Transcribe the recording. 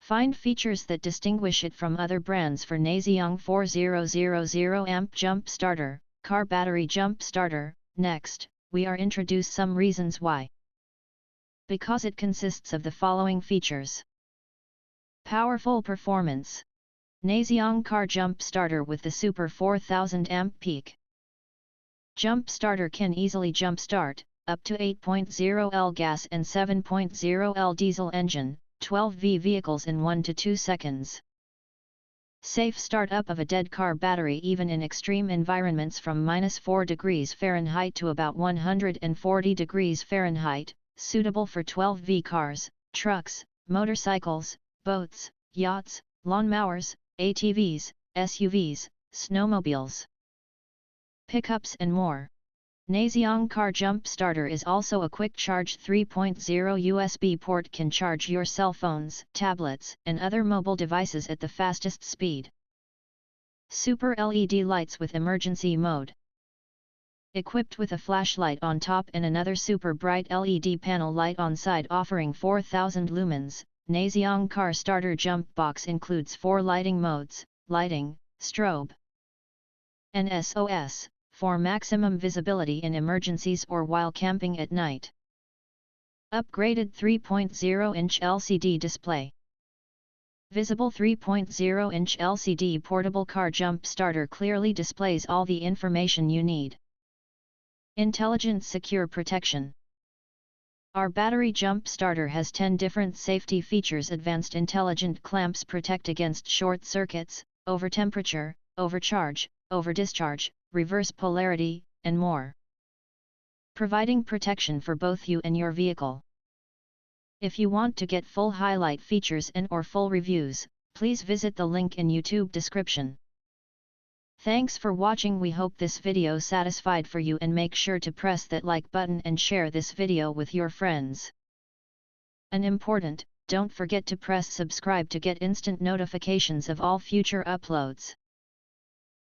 Find features that distinguish it from other brands for NAISIANG 4000 amp jump starter, car battery jump starter. Next, we are introduce some reasons why. Because it consists of the following features. Powerful performance. NAISIANG Car Jump Starter with the Super 4000 amp peak. Jump starter can easily jump start, up to 8.0 L gas and 7.0 L diesel engine, 12V vehicles in 1 to 2 seconds. Safe start-up of a dead car battery even in extreme environments from -4 degrees Fahrenheit to about 140 degrees Fahrenheit, suitable for 12V cars, trucks, motorcycles, boats, yachts, lawnmowers, ATVs, SUVs, snowmobiles, pickups and more. NAISIANG Car Jump Starter is also a quick charge 3.0 USB port, can charge your cell phones, tablets, and other mobile devices at the fastest speed. Super LED lights with emergency mode. Equipped with a flashlight on top and another super bright LED panel light on side offering 4000 lumens, NAISIANG Car Starter Jump Box includes 4 lighting modes: lighting, strobe, and SOS, for maximum visibility in emergencies or while camping at night. Upgraded 3.0-inch LCD display. Visible 3.0-inch LCD portable car jump starter clearly displays all the information you need. Intelligent secure protection. Our battery jump starter has 10 different safety features. Advanced intelligent clamps protect against short circuits, over-temperature, overcharge, over-discharge, reverse polarity, and more. Providing protection for both you and your vehicle. If you want to get full highlight features and or full reviews, please visit the link in YouTube description. Thanks for watching. We hope this video satisfied for you, and make sure to press that like button and share this video with your friends. And important, don't forget to press subscribe to get instant notifications of all future uploads.